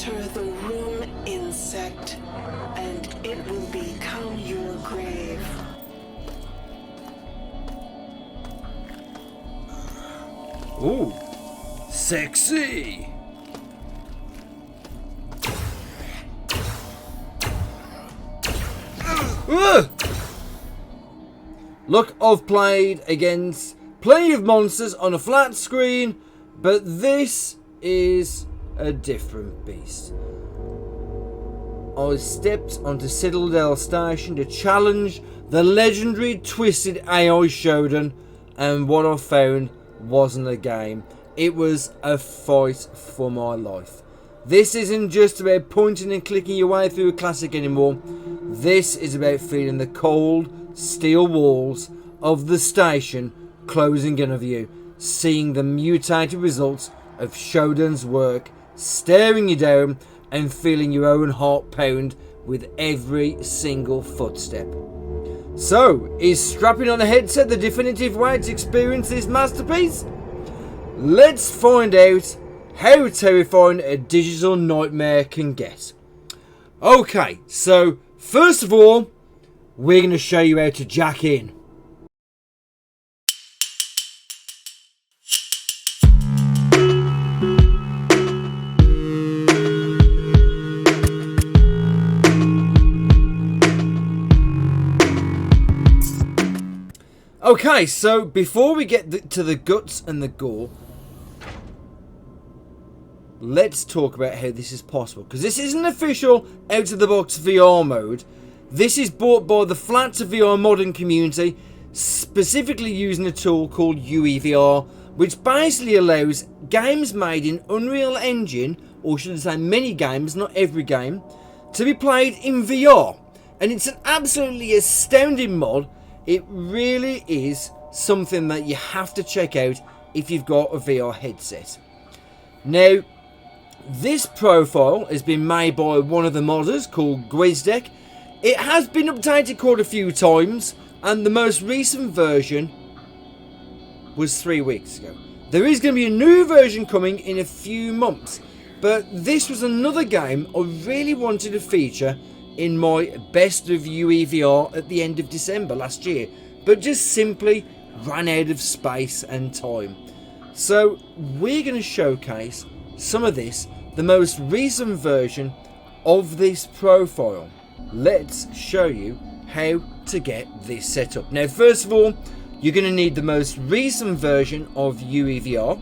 enter the room, insect, and it will become your grave. Ooh, sexy. Look, I've played against plenty of monsters on a flat screen, but this is a different beast. I stepped onto Citadel Station to challenge the legendary twisted AI SHODAN, and what I found wasn't a game. It was a fight for my life. This isn't just about pointing and clicking your way through a classic anymore. This is about feeling the cold steel walls of the station closing in of you, seeing the mutated results of SHODAN's work staring you down, and feeling your own heart pound with every single footstep. So, is strapping on a headset the definitive way to experience this masterpiece? Let's find out how terrifying a digital nightmare can get. Okay, so first of all, we're going to show you how to jack in. Okay, so before we get to the guts and the gore, let's talk about how this is possible. Because this isn't official out-of-the-box VR mode. This is bought by the flat to VR modding community, specifically using a tool called UEVR, which basically allows games made in Unreal Engine, or should I say many games, not every game, to be played in VR. And it's an absolutely astounding mod. It really is something that you have to check out if you've got a VR headset. Now, this profile has been made by one of the modders called Gwizdek. It has been updated quite a few times, and the most recent version was 3 weeks ago. There is going to be a new version coming in a few months, but this was another game I really wanted to feature in my best of UEVR at the end of December last year, but just simply ran out of space and time. So we're going to showcase some of this, the most recent version of this profile. Let's show you how to get this set up. Now, first of all, you're going to need the most recent version of UEVR.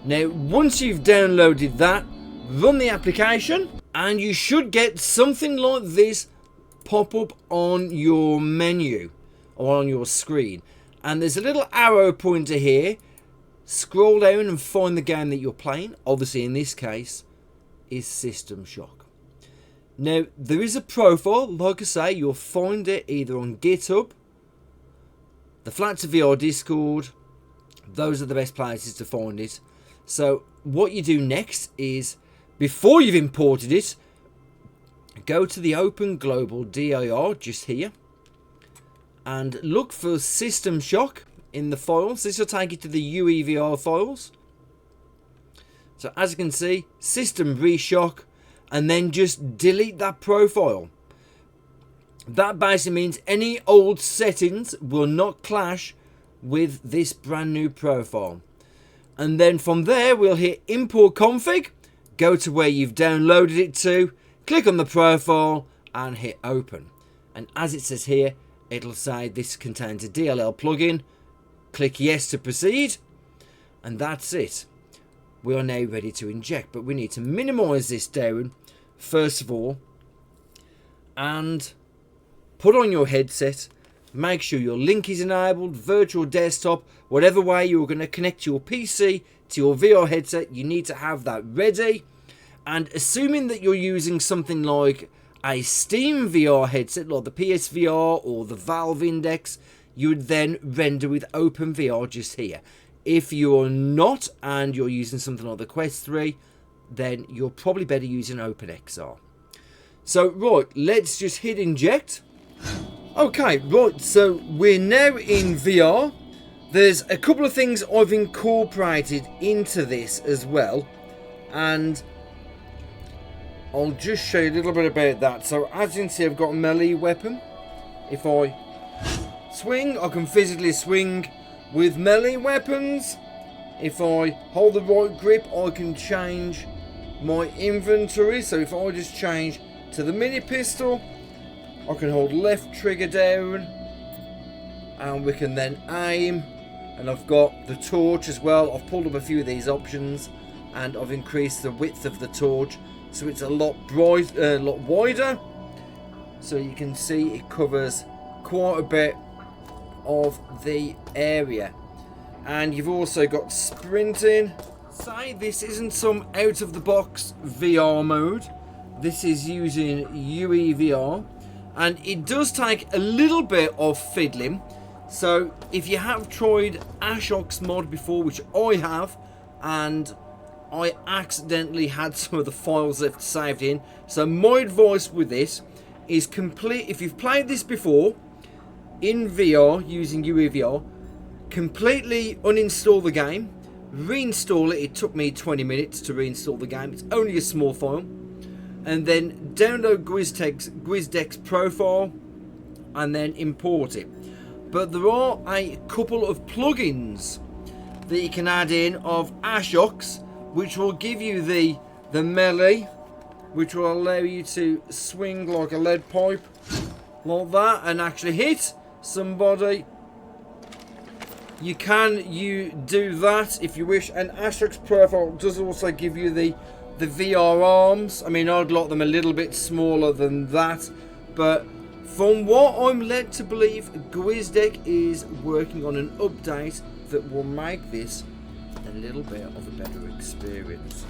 Now, once you've downloaded that, run the application, and you should get something like this pop up on your menu or on your screen. And there's a little arrow pointer here. Scroll down and find the game that you're playing. Obviously, in this case, is System Shock. Now, there is a profile. Like I say, you'll find it either on GitHub, the Flat to VR Discord. Those are the best places to find it. So, what you do next is, before you've imported it, go to the Open Global DIR just here and look for System Shock in the files. This will take you to the UEVR files. So as you can see, System Reshock, and then just delete that profile. That basically means any old settings will not clash with this brand new profile. And then from there, we'll hit Import Config. Go to where you've downloaded it to, click on the profile and hit open. And as it says here, it'll say this contains a DLL plugin. Click yes to proceed, and that's it. We are now ready to inject, but we need to minimize this down first of all and put on your headset. Make sure your link is enabled, virtual desktop, whatever way you're going to connect your PC to your VR headset, you need to have that ready. And assuming that you're using something like a Steam VR headset, like the PSVR or the Valve Index, you would then render with OpenVR just here. If you're not, and you're using something like the Quest 3, then you're probably better using OpenXR. So, right, let's just hit inject. Okay, right, so we're now in VR. There's a couple of things I've incorporated into this as well, and I'll just show you a little bit about that. So as you can see, I've got a melee weapon. If I swing, I can physically swing with melee weapons. If I hold the right grip, I can change my inventory. So if I just change to the mini pistol, I can hold left trigger down and we can then aim. And I've got the torch as well. I've pulled up a few of these options and I've increased the width of the torch so it's a lot wider. So you can see it covers quite a bit of the area. And you've also got sprinting. Say this isn't some out of the box VR mode. This is using UEVR, and it does take a little bit of fiddling. So if you have tried Ashok's mod before, which I have, and I accidentally had some of the files left saved in, so my advice with this is if you've played this before in VR using UEVR, completely uninstall the game, reinstall it. It took me 20 minutes to reinstall the game. It's only a small file. And then download GwizDeck's profile and then import it. But there are a couple of plugins that you can add in of Ashok's, which will give you the melee, which will allow you to swing like a lead pipe like that and actually hit somebody. You can do that if you wish, and Ashok's profile does also give you the VR arms. I mean, I'd like them a little bit smaller than that, but from what I'm led to believe, GwizDeck is working on an update that will make this a little bit of a better experience.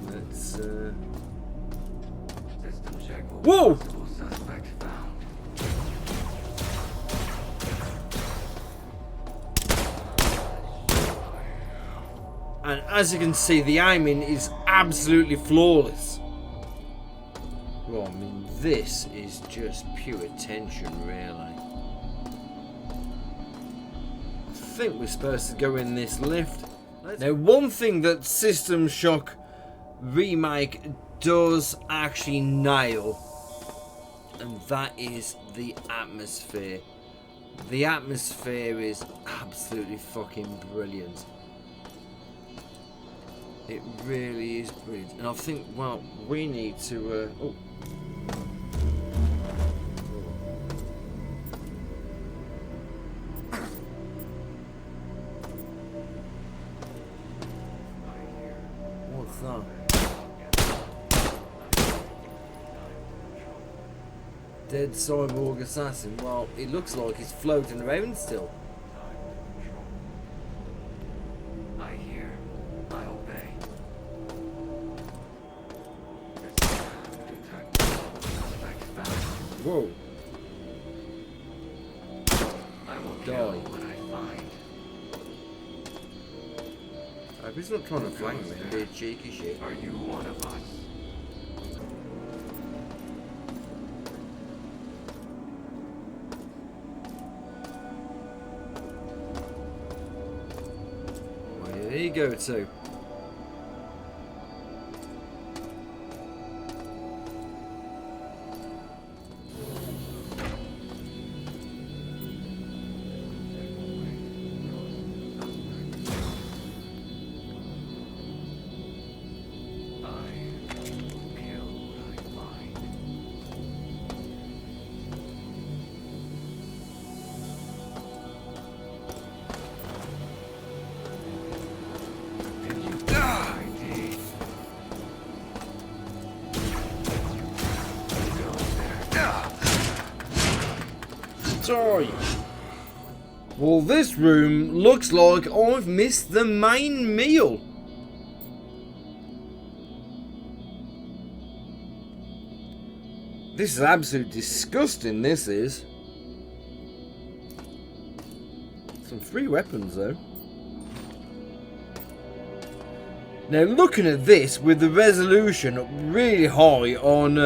Let's System check. Whoa! Suspect found. And as you can see, the aiming is absolutely flawless. Well, I mean, this is just pure tension, really. I think we're supposed to go in this lift. Now, one thing that System Shock Remake does actually nail, and that is the atmosphere. The atmosphere is absolutely fucking brilliant. It really is brilliant. And I think, well, we need to... What's that? Dead cyborg assassin. Well, it looks like he's floating around still. I hear. I obey. Suspect found. Whoa. I will Die. kill what I find. I hope he's not trying to flank me and be a cheeky shit. Are you one of us? There you go, too. Die. Well, this room looks like I've missed the main meal. This is absolutely disgusting, this is. Some free weapons, though. Now, looking at this with the resolution really high on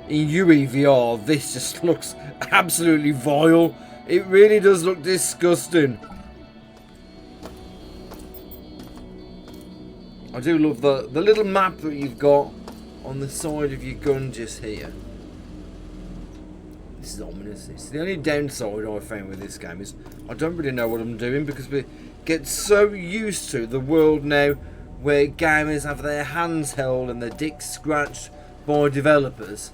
in UEVR, this just looks absolutely vile. It really does look disgusting. I do love the little map that you've got on the side of your gun just here. This is ominous. This. The only downside I found with this game is I don't really know what I'm doing because we get so used to the world now where gamers have their hands held and their dicks scratched by developers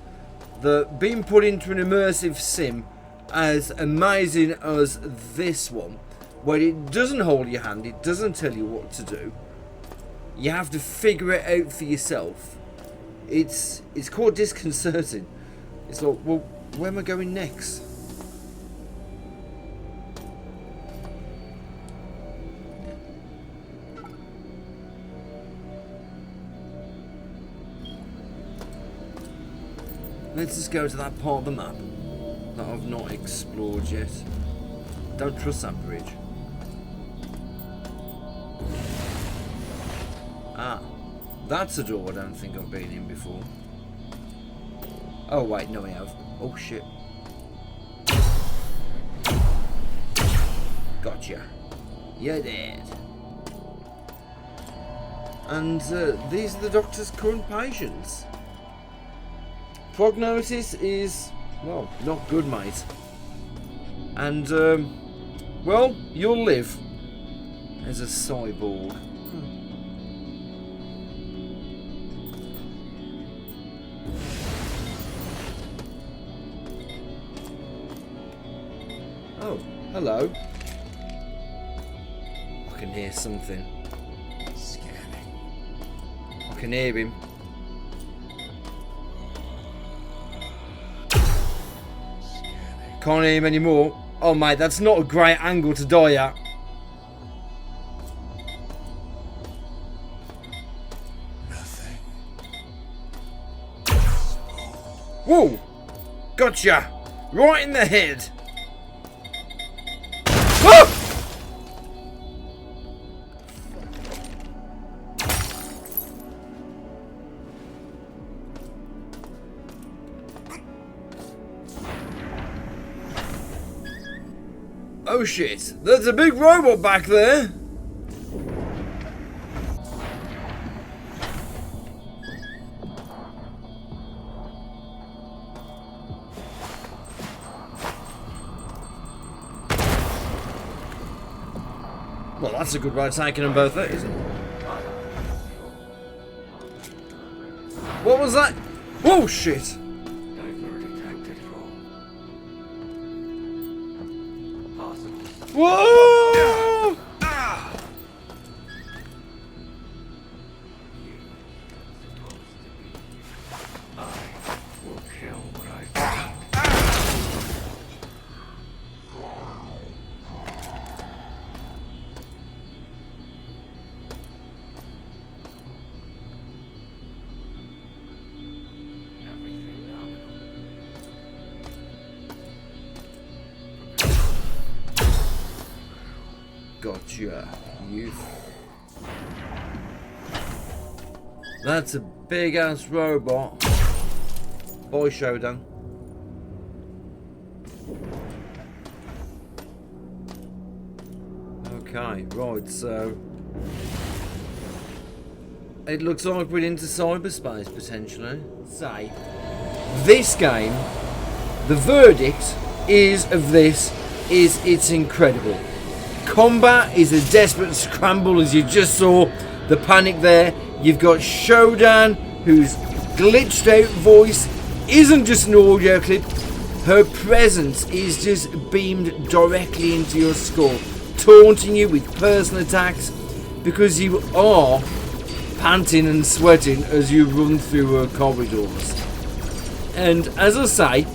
that being put into an immersive sim as amazing as this one, where it doesn't hold your hand, it doesn't tell you what to do, you have to figure it out for yourself. It's quite disconcerting. It's like, well, where am I going next? Let's just go to that part of the map that I've not explored yet. Don't trust that bridge. Ah, that's a door I don't think I've been in before. Oh wait, no I have. Oh shit. Gotcha. You're dead. And these are the doctor's current patients. Prognosis is, well, not good, mate. And, well, you'll live as a cyborg. Oh, hello. I can hear something. Scanning. I can hear him. Can't hear him anymore. Oh mate, that's not a great angle to die at. Nothing. Whoa! Gotcha! Right in the head! Ah! Oh shit, there's a big robot back there! Well, that's a good way of taking them both out, isn't it? What was that? Oh shit! Whoa! Ah! I will kill what I find. Everything nominal. Gotcha, you. That's a big ass robot. Boy, SHODAN. Okay, right, so it looks like we're into cyberspace potentially. Say, this game, the verdict is it's incredible. Combat is a desperate scramble, as you just saw. The panic there. You've got SHODAN, whose glitched out voice isn't just an audio clip. Her presence is just beamed directly into your skull, taunting you with personal attacks because you are panting and sweating as you run through her corridors. And as I say,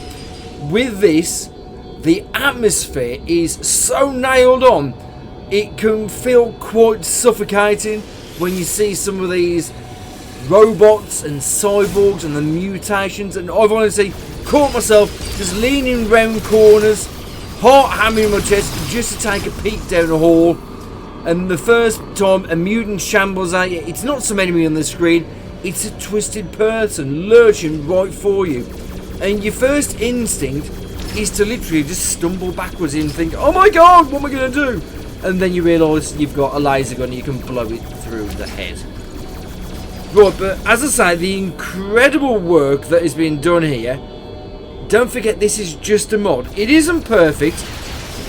with this, the atmosphere is so nailed on, it can feel quite suffocating when you see some of these robots and cyborgs and the mutations. And I've honestly caught myself just leaning round corners, heart hammering my chest just to take a peek down the hall. And the first time a mutant shambles at you, it's not some enemy on the screen, it's a twisted person lurching right for you. And your first instinct is to literally just stumble backwards and think, oh my god, what am I going to do? And then you realise you've got a laser gun and you can blow it through the head. Right, but as I say, the incredible work that has been done here, don't forget this is just a mod. It isn't perfect.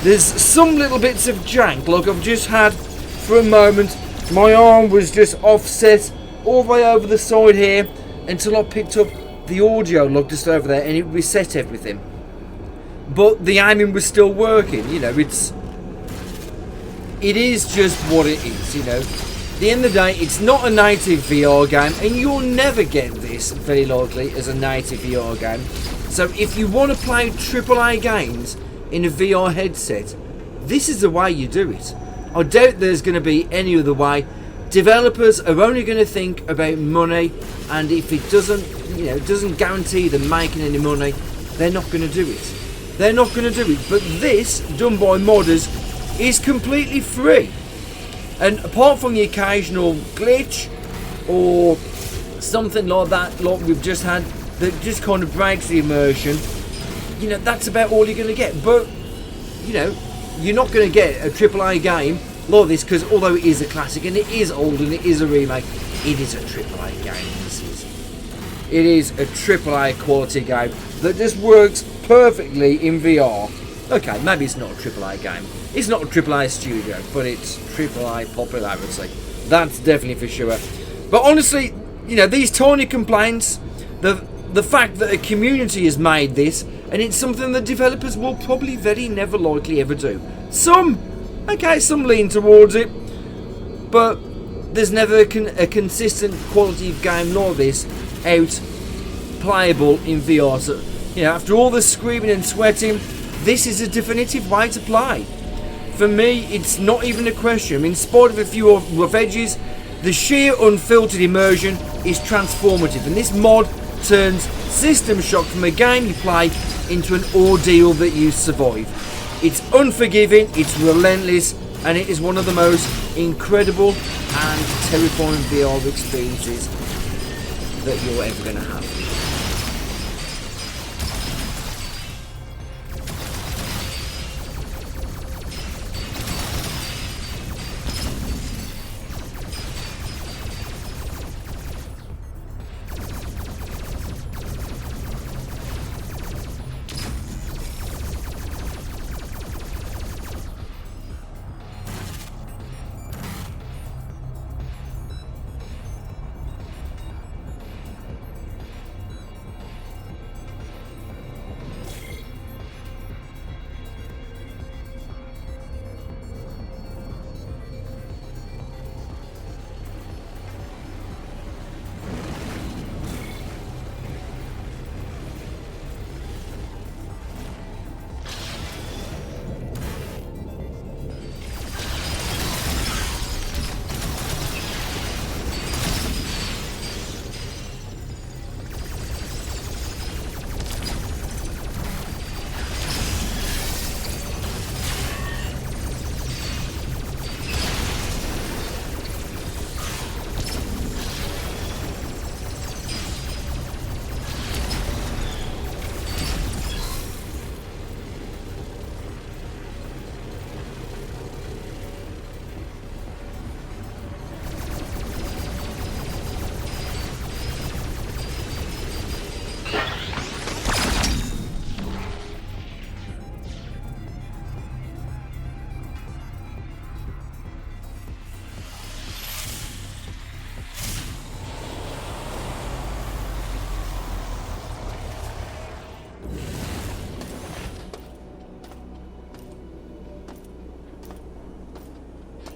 There's some little bits of jank, like I've just had for a moment. My arm was just offset all the way over the side here until I picked up the audio log just over there and it reset everything. But the aiming was still working, you know, it is just what it is, you know. At the end of the day, it's not a native VR game, and you'll never get this, very likely, as a native VR game. So if you want to play AAA games in a VR headset, this is the way you do it. I doubt there's going to be any other way. Developers are only going to think about money, and if it doesn't, you know, doesn't guarantee them making any money, they're not going to do it. They're not going to do it. But this, done by modders, is completely free. And apart from the occasional glitch or something like that, like we've just had, that just kind of breaks the immersion, you know, that's about all you're going to get. But, you know, you're not going to get a AAA game like this, because although it is a classic and it is old and it is a remake, it is a AAA game. It is a AAA quality game that just works perfectly in VR. Okay, maybe it's not a AAA game. It's not a AAA studio, but it's AAA popularity. That's definitely for sure. But honestly, you know, these tiny complaints, the fact that a community has made this, and it's something that developers will probably very never likely ever do. Some lean towards it, but there's never a consistent quality of game like this out playable in VR. So, you know, after all the screaming and sweating, this is a definitive way to play. For me, it's not even a question. I mean, in spite of a few rough edges, the sheer unfiltered immersion is transformative, and this mod turns System Shock from a game you play into an ordeal that you survive. It's unforgiving, it's relentless, and it is one of the most incredible and terrifying VR experiences that you're ever going to have.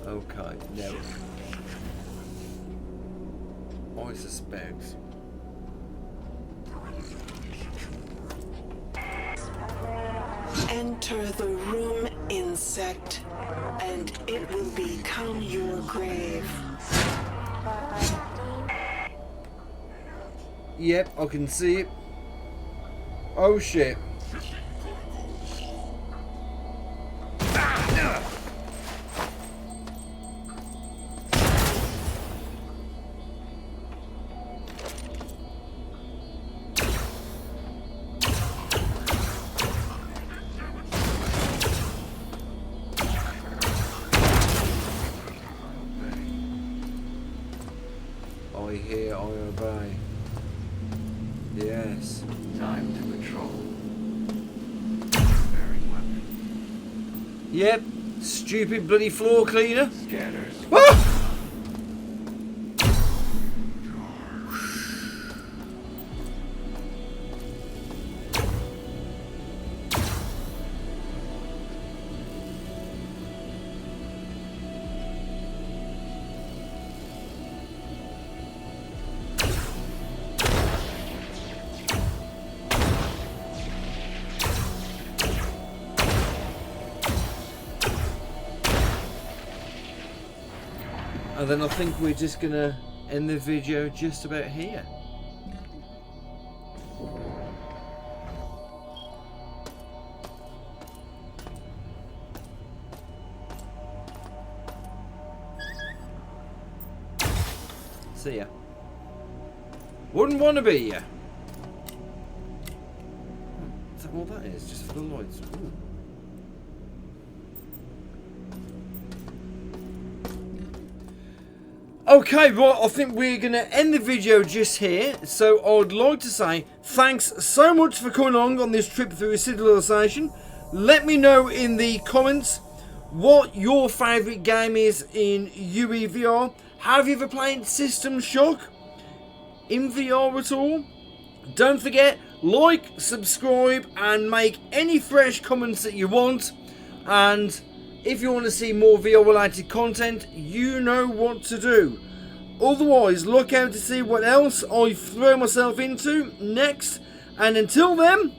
Okay, now I suspect Enter the room, insect, and it will become your grave. Yep, I can see it. Oh shit. I hear, I obey. Yes. Time to patrol. Bearing weapon. Yep. Stupid bloody floor cleaner. Scanners. Ah! And then I think we're just gonna end the video just about here. See ya. Wouldn't want to be ya. Is that all that is? Just for the lights. Ooh. Okay, right, I think we're going to end the video just here. So I'd like to say thanks so much for coming along on this trip through Citadel. Let me know in the comments what your favourite game is in UEVR. Have you ever played System Shock in VR at all? Don't forget, like, subscribe and make any fresh comments that you want. And if you want to see more VR related content, you know what to do. Otherwise, look out to see what else I throw myself into next. And until then,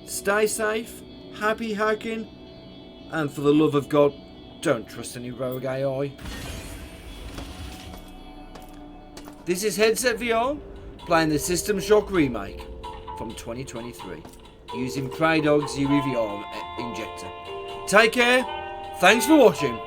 stay safe, happy hacking, and for the love of God, don't trust any rogue AI. This is Headset VR, playing the System Shock remake from 2023, using Prey Dog's UEVR injector. Take care. Thanks for watching.